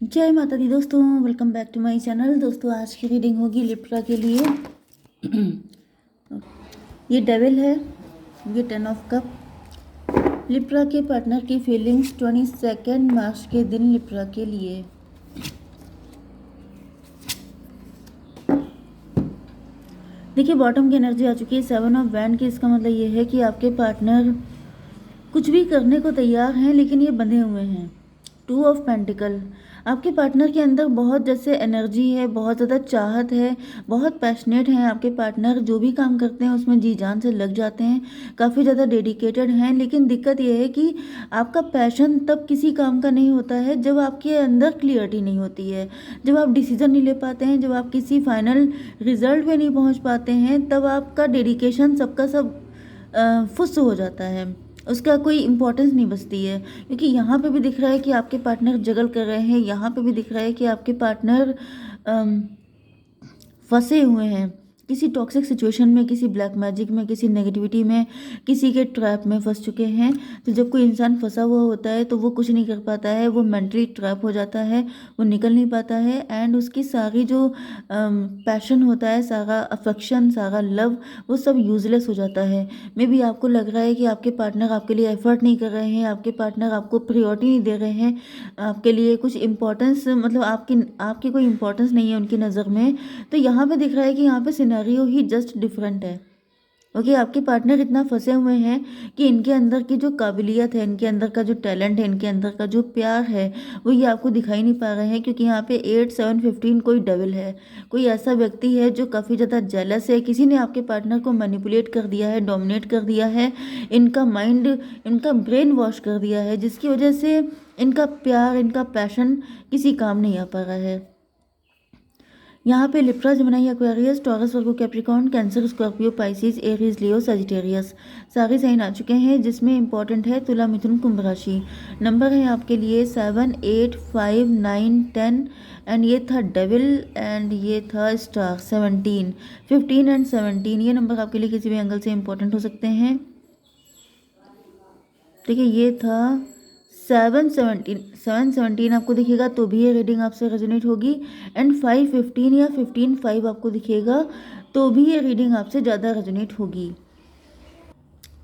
जय माता दी दोस्तों, welcome back to my channel. दोस्तों आज की रीडिंग होगी लिब्रा के लिए। ये डेविल है, ये 10 ऑफ कप। लिब्रा के पार्टनर की फीलिंग्स 22 मार्च के दिन लिब्रा के लिए। देखिए बॉटम की एनर्जी आ चुकी है 7 ऑफ वैंड की। इसका मतलब ये है कि आपके पार्टनर कुछ भी करने को तैयार हैं लेकिन ये बंधे हुए हैं। 2 ऑफ पेंटिकल, आपके पार्टनर के अंदर बहुत जैसे एनर्जी है, बहुत ज़्यादा चाहत है, बहुत पैशनेट हैं आपके पार्टनर। जो भी काम करते हैं उसमें जी जान से लग जाते हैं, काफ़ी ज़्यादा डेडिकेटेड हैं। लेकिन दिक्कत यह है कि आपका पैशन तब किसी काम का नहीं होता है जब आपके अंदर क्लियरिटी नहीं होती है, जब आप डिसीजन नहीं ले पाते हैं, जब आप किसी फाइनल रिजल्ट पे नहीं पहुंच पाते हैं, तब आपका डेडिकेशन सबका सब फुस हो जाता है, उसका कोई इम्पोर्टेंस नहीं बचती है। क्योंकि यहाँ पे भी दिख रहा है कि आपके पार्टनर जगल कर रहे हैं, यहाँ पे भी दिख रहा है कि आपके पार्टनर फंसे हुए हैं किसी टॉक्सिक सिचुएशन में, किसी ब्लैक मैजिक में, किसी नेगेटिविटी में, किसी के ट्रैप में फंस चुके हैं। तो जब कोई इंसान फंसा हुआ होता है तो वो कुछ नहीं कर पाता है, वो मेंटली ट्रैप हो जाता है, वो निकल नहीं पाता है। एंड उसकी सारी जो पैशन होता है, सारा अफेक्शन, सारा लव, वो सब यूजलेस हो जाता है। मे बी आपको लग रहा है कि आपके पार्टनर आपके लिए एफर्ट नहीं कर रहे हैं, आपके पार्टनर आपको प्रियोरिटी नहीं दे रहे हैं, आपके लिए कुछ इंपॉर्टेंस, मतलब आपकी कोई इंपॉर्टेंस नहीं है उनकी नज़र में। तो यहाँ पे दिख रहा है कि यहाँ पे सिनेरियो ही जस्ट डिफरेंट है। ओके, आपके पार्टनर इतना फंसे हुए हैं कि इनके अंदर की जो काबिलियत है, इनके अंदर का जो टैलेंट है, इनके अंदर का जो प्यार है, वो ये आपको दिखाई नहीं पा रहे हैं। क्योंकि यहाँ पे 8 7 15 कोई डेविल है, कोई ऐसा व्यक्ति है जो काफ़ी ज़्यादा जेलस है। किसी ने आपके पार्टनर को मैनिपुलेट कर दिया है, डोमिनेट कर दिया है, इनका माइंड, इनका ब्रेन वॉश कर दिया है, जिसकी वजह से इनका प्यार, इनका पैशन किसी काम नहीं आ पा रहा है। यहाँ पे Libra, Gemini, Aquarius, Taurus, Virgo, Capricorn, Cancer, Scorpio, Pisces, Aries, Leo, Sagittarius सारे साइन आ चुके हैं, जिसमें इंपॉर्टेंट है तुला, मिथुन, कुंभ राशि। नंबर है आपके लिए 7 8 5 9 10 एंड ये था डेविल एंड ये था स्टार। 17 15 एंड 17 ये नंबर आपके लिए किसी भी एंगल से इंपॉर्टेंट हो सकते हैं। देखिए ये था 7 17 आपको दिखेगा तो भी ये रीडिंग आपसे रेजोनेट होगी। एंड 5 15 या 15 5 आपको दिखेगा तो भी ये रीडिंग आपसे ज़्यादा रेजोनेट होगी।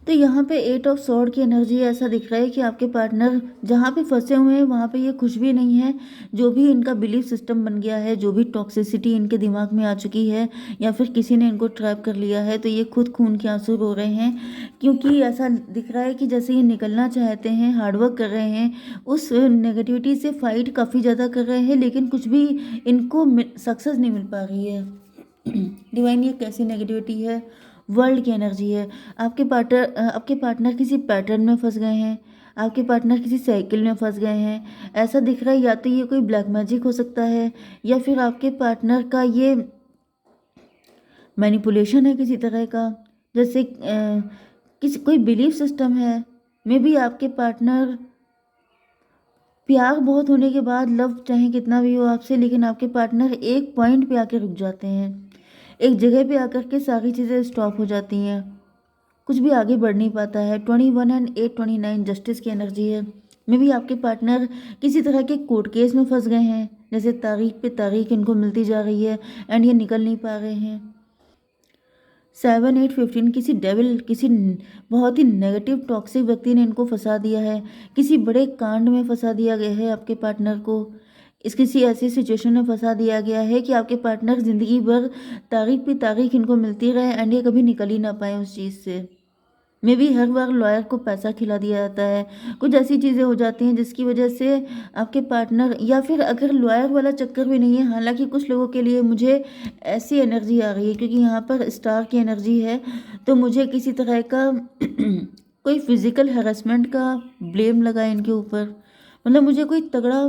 तो यहाँ पे 8 ऑफ स्वॉर्ड की एनर्जी ऐसा दिख रहा है कि आपके पार्टनर जहाँ पे फंसे हुए हैं वहाँ पे ये खुश भी नहीं है। जो भी इनका बिलीफ सिस्टम बन गया है, जो भी टॉक्सिसिटी इनके दिमाग में आ चुकी है, या फिर किसी ने इनको ट्रैप कर लिया है, तो ये खुद खून के आंसू रो रहे हैं। क्योंकि ऐसा दिख रहा है कि जैसे ये निकलना चाहते हैं, हार्डवर्क कर रहे हैं, उस नेगेटिविटी से फाइट काफ़ी ज़्यादा कर रहे हैं, लेकिन कुछ भी इनको सक्सेस नहीं मिल पा रही है। डिवाइन, ये कैसी नेगेटिविटी है? वर्ल्ड की एनर्जी है। आपके पार्टनर किसी पैटर्न में फंस गए हैं, आपके पार्टनर किसी साइकिल में फंस गए हैं। ऐसा दिख रहा है या तो ये कोई ब्लैक मैजिक हो सकता है, या फिर आपके पार्टनर का ये मैनिपुलेशन है किसी तरह का। जैसे किसी कोई बिलीफ सिस्टम है। मे बी आपके पार्टनर, प्यार बहुत होने के बाद, लव चाहे कितना भी हो आपसे, लेकिन आपके पार्टनर एक पॉइंट पे आके रुक जाते हैं, एक जगह पे आकर के सारी चीज़ें स्टॉप हो जाती हैं, कुछ भी आगे बढ़ नहीं पाता है। 21 एंड 8 29 जस्टिस की एनर्जी है। मे बी आपके पार्टनर किसी तरह के कोर्ट केस में फंस गए हैं, जैसे तारीख पे तारीख इनको मिलती जा रही है एंड ये निकल नहीं पा रहे हैं। 7 8 15 किसी डेविल, किसी बहुत ही नेगेटिव टॉक्सिक व्यक्ति ने इनको फंसा दिया है, किसी बड़े कांड में फंसा दिया गया है आपके पार्टनर को। इस किसी ऐसी सिचुएशन में फंसा दिया गया है कि आपके पार्टनर ज़िंदगी भर तारीख पे तारीख इनको मिलती रहे एंड ये कभी निकल ही ना पाए उस चीज़ से। May be her bar lawyer को पैसा खिला दिया जाता है, कुछ ऐसी चीज़ें हो जाती हैं जिसकी वजह से आपके पार्टनर, या फिर अगर लॉयर वाला चक्कर भी नहीं है, हालांकि कुछ लोगों के लिए मुझे ऐसी एनर्जी आ रही है, क्योंकि यहाँ पर स्टार की एनर्जी है, तो मुझे किसी तरह का कोई फिजिकल हैरेसमेंट का ब्लेम लगा है इनके ऊपर। मतलब मुझे कोई तगड़ा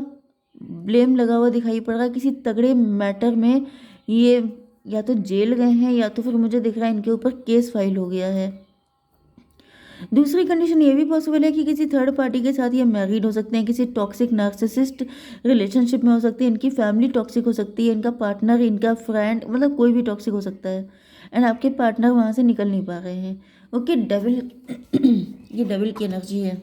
ब्लेम लगा हुआ दिखाई पड़ रहा है, किसी तगड़े मैटर में ये या तो जेल गए हैं, या तो फिर मुझे दिख रहा है इनके ऊपर केस फाइल हो गया है। दूसरी कंडीशन ये भी पॉसिबल है कि किसी थर्ड पार्टी के साथ ये मैरिड हो सकते हैं, किसी टॉक्सिक नार्सिसिस्ट रिलेशनशिप में हो सकते हैं, इनकी फैमिली टॉक्सिक हो सकती है, इनका पार्टनर, इनका फ्रेंड, मतलब कोई भी टॉक्सिक हो सकता है एंड आपके पार्टनर वहाँ से निकल नहीं पा रहे हैं। ओके, डेविल ये डेविल की एनर्जी है।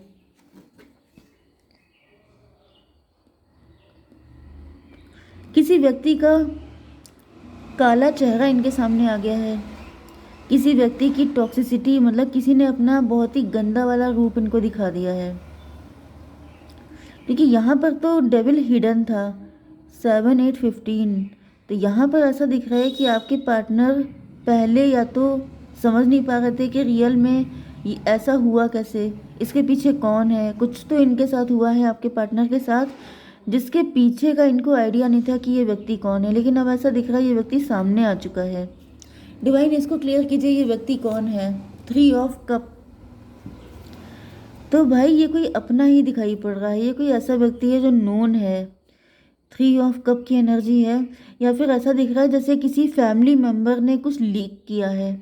किसी व्यक्ति का काला चेहरा इनके सामने आ गया है। किसी व्यक्ति की टॉक्सिसिटी, मतलब किसी ने अपना बहुत ही गंदा वाला रूप इनको दिखा दिया है। क्योंकि यहाँ पर तो डेविल हिडन था 7 8 15, तो यहाँ पर ऐसा दिख रहा है कि आपके पार्टनर पहले या तो समझ नहीं पा रहे थे कि रियल में ऐसा हुआ कैसे, इसके पीछे कौन है। कुछ तो इनके साथ हुआ है आपके पार्टनर के साथ जिसके पीछे का इनको आइडिया नहीं था कि ये व्यक्ति कौन है, लेकिन अब ऐसा दिख रहा है ये व्यक्ति सामने आ चुका है। डिवाइन इसको क्लियर कीजिए, ये व्यक्ति कौन है। 3 ऑफ कप, तो भाई ये कोई अपना ही दिखाई पड़ रहा है, ये कोई ऐसा व्यक्ति है जो नोन है। 3 ऑफ कप की एनर्जी है, या फिर ऐसा दिख रहा है जैसे किसी फैमिली मेम्बर ने कुछ लीक किया है।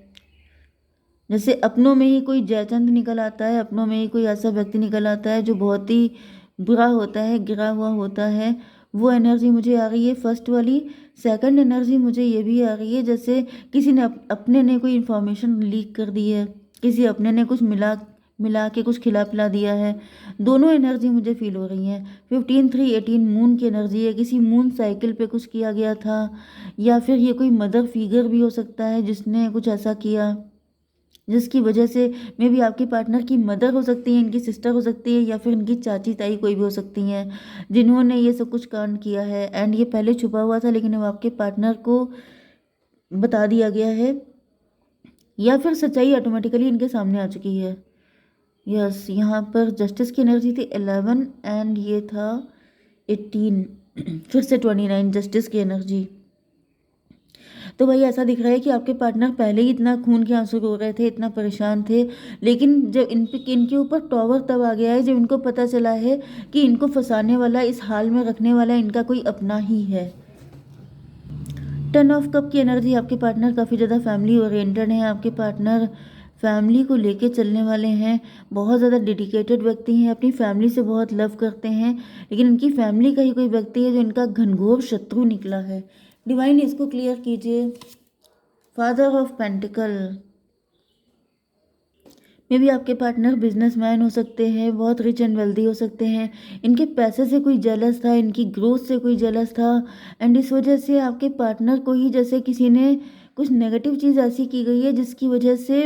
जैसे अपनों में ही कोई जयचंद निकल आता है, अपनों में ही कोई ऐसा व्यक्ति निकल आता है जो बहुत ही बुरा होता है, गिरा हुआ होता है, वो एनर्जी मुझे आ रही है फर्स्ट वाली। सेकंड एनर्जी मुझे ये भी आ रही है जैसे किसी ने अपने ने कोई इन्फॉर्मेशन लीक कर दी है, किसी अपने ने कुछ मिला मिला के कुछ खिला पिला दिया है। दोनों एनर्जी मुझे फील हो रही हैं। 15 3 18 मून की एनर्जी है, किसी मून साइकिल पे कुछ किया गया था, या फिर ये कोई मदर फिगर भी हो सकता है जिसने कुछ ऐसा किया जिसकी वजह से मे बी आपके पार्टनर की मदर हो सकती है, इनकी सिस्टर हो सकती है, या फिर इनकी चाची ताई कोई भी हो सकती हैं जिन्होंने ये सब कुछ कांड किया है। एंड ये पहले छुपा हुआ था लेकिन अब आपके पार्टनर को बता दिया गया है, या फिर सच्चाई ऑटोमेटिकली इनके सामने आ चुकी है। यस, यहाँ पर जस्टिस की एनर्जी थी 11 एंड ये था 18 फिर से 29 जस्टिस की एनर्जी। तो भाई ऐसा दिख रहा है कि आपके पार्टनर पहले ही इतना खून के आंसू रो रहे थे, इतना परेशान थे, लेकिन जब इनके ऊपर टॉवर तब आ गया है जब इनको पता चला है कि इनको फंसाने वाला, इस हाल में रखने वाला इनका कोई अपना ही है। 10 ऑफ कप की एनर्जी, आपके पार्टनर काफ़ी ज़्यादा फैमिली ओरिएंटेड हैं, आपके पार्टनर फैमिली को लेके चलने वाले हैं, बहुत ज़्यादा डेडिकेटेड व्यक्ति हैं, अपनी फैमिली से बहुत लव करते हैं, लेकिन इनकी फैमिली का ही कोई व्यक्ति है जो इनका घनघोर शत्रु निकला है। डिवाइन इसको क्लियर कीजिए। फादर ऑफ पेंटिकल, मे भी आपके पार्टनर बिजनेसमैन हो सकते हैं, बहुत रिच एंड वेल्दी हो सकते हैं, इनके पैसे से कोई जेलस था, इनकी ग्रोथ से कोई जेलस था, एंड इस वजह से आपके पार्टनर को ही जैसे किसी ने कुछ नेगेटिव चीज़ ऐसी की गई है जिसकी वजह से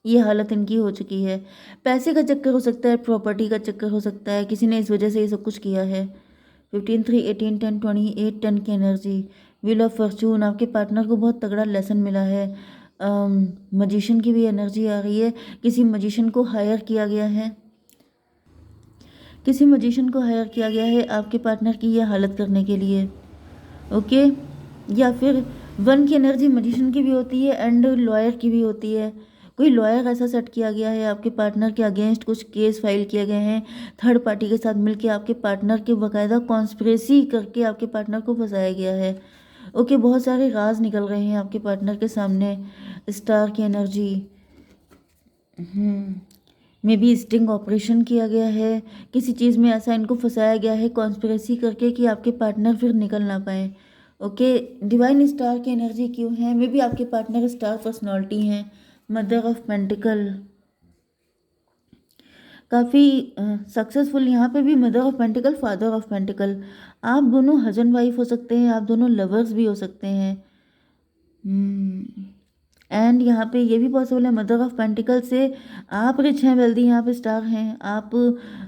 ये हालत इनकी हो चुकी है। पैसे का चक्कर हो सकता है, प्रॉपर्टी का चक्कर हो सकता है, किसी ने इस वजह से ये सब कुछ किया है। 15 3 18 10 28 10 की एनर्जी, व्हील ऑफ फॉर्चून, आपके पार्टनर को बहुत तगड़ा लेसन मिला है। मजिशियन की भी एनर्जी आ रही है, किसी मजिशियन को हायर किया गया है, किसी मजिशियन को हायर किया गया है आपके पार्टनर की ये हालत करने के लिए। ओके, या फिर 1 की एनर्जी मजिशियन की भी होती है एंड लॉयर की भी होती है। कोई लॉयर ऐसा सेट किया गया है आपके पार्टनर के अगेंस्ट, कुछ केस फाइल किए गए हैं थर्ड पार्टी के साथ मिलकर, आपके पार्टनर के बाकायदा कॉन्स्पिरेसी करके आपके पार्टनर को फंसाया गया है। ओके, बहुत सारे राज निकल रहे हैं आपके पार्टनर के सामने। स्टार की energy, may be sting operation किया गया है, किसी चीज़ में ऐसा इनको फंसाया गया है कॉन्स्पिरेसी करके कि आपके पार्टनर फिर निकल ना पाए। ओके, डिवाइन स्टार की एनर्जी क्यों है, मे बी आपके पार्टनर स्टार पर्सनालिटी हैं। मदर ऑफ पेंटिकल, काफ़ी सक्सेसफुल, यहाँ पे भी mother of pentacle, father of pentacle, आप दोनों हस्बैंड वाइफ हो सकते हैं, आप दोनों लवर्स भी हो सकते हैं। एंड यहाँ पे ये भी पॉसिबल है मदर ऑफ पेंटिकल से आप रिच हैं, वेल्दी हैं, आप स्टार हैं, आप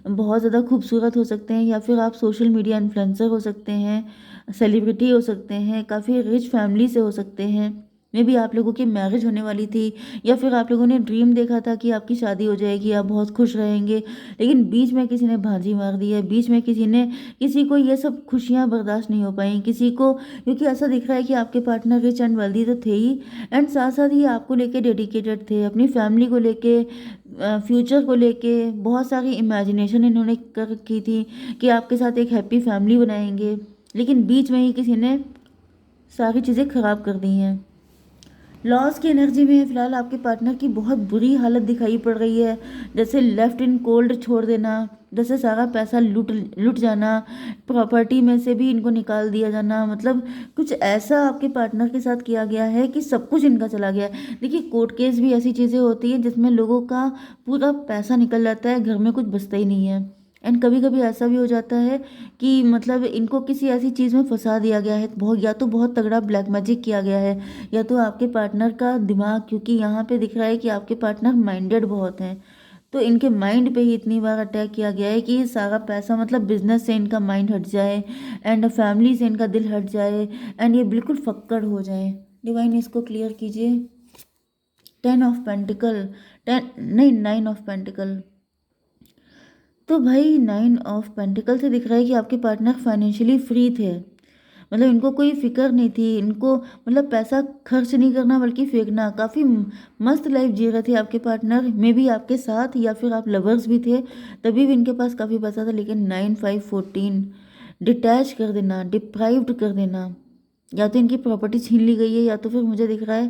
बहुत ज़्यादा खूबसूरत हो सकते हैं, या फिर आप सोशल मीडिया इन्फ्लुएंसर हो सकते हैं, सेलिब्रिटी हो सकते हैं, काफ़ी रिच फैमिली से हो सकते हैं। मे भी आप लोगों की मैरिज होने वाली थी, या फिर आप लोगों ने ड्रीम देखा था कि आपकी शादी हो जाएगी, आप बहुत खुश रहेंगे, लेकिन बीच में किसी ने भांजी मार दी है, बीच में किसी को ये सब खुशियाँ बर्दाश्त नहीं हो पाई किसी को, क्योंकि ऐसा दिख रहा है कि आपके पार्टनर रिच एंड वेल्दी तो थे ही, एंड साथ साथ ही आपको लेके डेडिकेटेड थे, अपनी फैमिली को लेके, फ्यूचर को लेके बहुत सारी इमेजिनेशन इन्होंने कर की थी कि आपके साथ एक हैप्पी फैमिली बनाएंगे, लेकिन बीच में ही किसी ने सारी चीज़ें ख़राब कर दी हैं। लॉस की एनर्जी में फ़िलहाल आपके पार्टनर की बहुत बुरी हालत दिखाई पड़ रही है, जैसे लेफ्ट इन कोल्ड छोड़ देना, जैसे सारा पैसा लुट जाना, प्रॉपर्टी में से भी इनको निकाल दिया जाना, मतलब कुछ ऐसा आपके पार्टनर के साथ किया गया है कि सब कुछ इनका चला गया है। देखिए, कोर्ट केस भी ऐसी चीज़ें होती हैं जिसमें लोगों का पूरा पैसा निकल जाता है, घर में कुछ बचता ही नहीं है, एंड कभी कभी ऐसा भी हो जाता है कि मतलब इनको किसी ऐसी चीज़ में फंसा दिया गया है, बहुत या तो बहुत तगड़ा ब्लैक मैजिक किया गया है, या तो आपके पार्टनर का दिमाग, क्योंकि यहाँ पे दिख रहा है कि आपके पार्टनर माइंडेड बहुत हैं, तो इनके माइंड पे ही इतनी बार अटैक किया गया है कि ये सारा पैसा मतलब बिजनेस से इनका माइंड हट जाए एंड फैमिली से इनका दिल हट जाए एंड ये बिल्कुल फक्कड़ हो जाए। डिवाइन इसको क्लियर कीजिए। 10 ऑफ पेंटिकल, 10 नहीं, 9 ऑफ पेंटिकल। तो भाई 9 ऑफ पेंटिकल से दिख रहा है कि आपके पार्टनर फाइनेंशियली फ्री थे, मतलब इनको कोई फिक्र नहीं थी, इनको मतलब पैसा खर्च नहीं करना बल्कि फेंकना, काफ़ी मस्त लाइफ जी रहे थे आपके पार्टनर, मे बी आपके साथ या फिर आप लवर्स भी थे, तभी भी इनके पास काफ़ी पैसा था। लेकिन 9 5 14 डिटैच कर देना, डिप्राइव्ड कर देना, या तो इनकी प्रॉपर्टी छीन ली गई है, या तो फिर मुझे दिख रहा है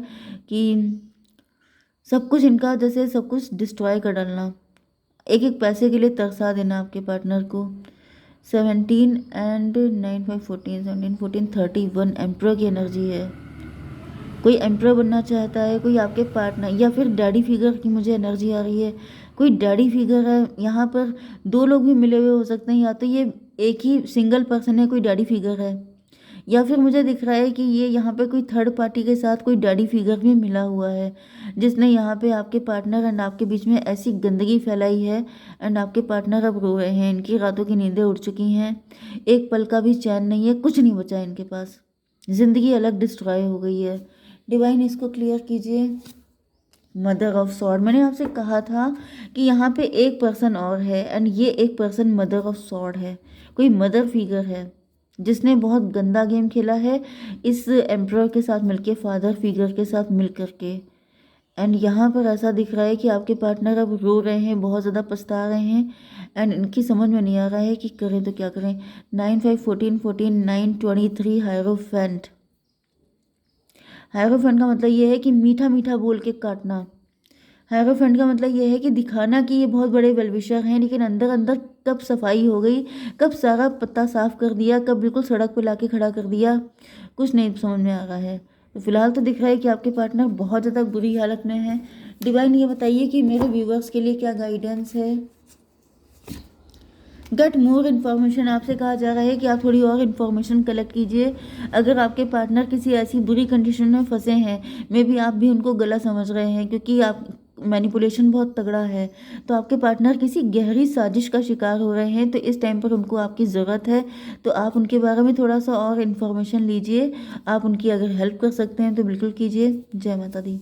कि सब कुछ इनका जैसे सब कुछ डिस्ट्रॉय कर डालना, एक एक पैसे के लिए तरसा देना आपके पार्टनर को। 17 एंड 9 5 14, 17 14 31 एम्प्रर की एनर्जी है। कोई एम्प्रर बनना चाहता है, कोई आपके पार्टनर, या फिर डैडी फिगर की मुझे एनर्जी आ रही है, कोई डैडी फिगर है यहाँ पर। दो लोग भी मिले हुए हो सकते हैं, या तो ये एक ही सिंगल पर्सन है, कोई डैडी फिगर है, या फिर मुझे दिख रहा है कि ये यहाँ पे कोई थर्ड पार्टी के साथ कोई डैडी फिगर भी मिला हुआ है, जिसने यहाँ पे आपके पार्टनर एंड आपके बीच में ऐसी गंदगी फैलाई है एंड आपके पार्टनर अब रो रहे हैं, इनकी रातों की नींदें उड़ चुकी हैं, एक पल का भी चैन नहीं है, कुछ नहीं बचा है इनके पास, जिंदगी अलग डिस्ट्रॉय हो गई है। डिवाइन इसको क्लियर कीजिए। मदर ऑफ सॉर्ड, मैंने आपसे कहा था कि यहाँ पे एक पर्सन और है एंड ये एक पर्सन मदर ऑफ सॉर्ड है, कोई मदर फिगर है जिसने बहुत गंदा गेम खेला है इस एम्प्रर के साथ मिलके, फादर फिगर के साथ मिल करके। एंड यहाँ पर ऐसा दिख रहा है कि आपके पार्टनर अब रो रहे हैं, बहुत ज़्यादा पछता रहे हैं एंड इनकी समझ में नहीं आ रहा है कि करें तो क्या करें। 9 5 14 14 9 23 हायरोफेंट। हायरोफेंट का मतलब ये है कि मीठा मीठा बोल के काटना। हायरोफेंट का मतलब ये है कि दिखाना कि ये बहुत बड़े वेलविशर हैं, लेकिन अंदर अंदर कब सफाई हो गई, कब सारा पत्ता साफ कर दिया, कब बिल्कुल सड़क पे लाके खड़ा कर दिया, कुछ नहीं समझ में आ रहा है। तो फिलहाल तो दिख रहा है कि आपके पार्टनर बहुत ज़्यादा बुरी हालत में है। डिवाइन ये बताइए कि मेरे व्यूवर्स के लिए क्या गाइडेंस है। गेट मोर इन्फॉर्मेशन, आपसे कहा जा रहा है कि आप थोड़ी और इन्फॉर्मेशन कलेक्ट कीजिए। अगर आपके पार्टनर किसी ऐसी बुरी कंडीशन में फंसे हैं, मे बी आप भी उनको गलत समझ रहे हैं, क्योंकि आप मैनिपुलेशन बहुत तगड़ा है, तो आपके पार्टनर किसी गहरी साजिश का शिकार हो रहे हैं, तो इस टाइम पर उनको आपकी ज़रूरत है, तो आप उनके बारे में थोड़ा सा और इन्फॉर्मेशन लीजिए। आप उनकी अगर हेल्प कर सकते हैं तो बिल्कुल कीजिए। जय माता दी।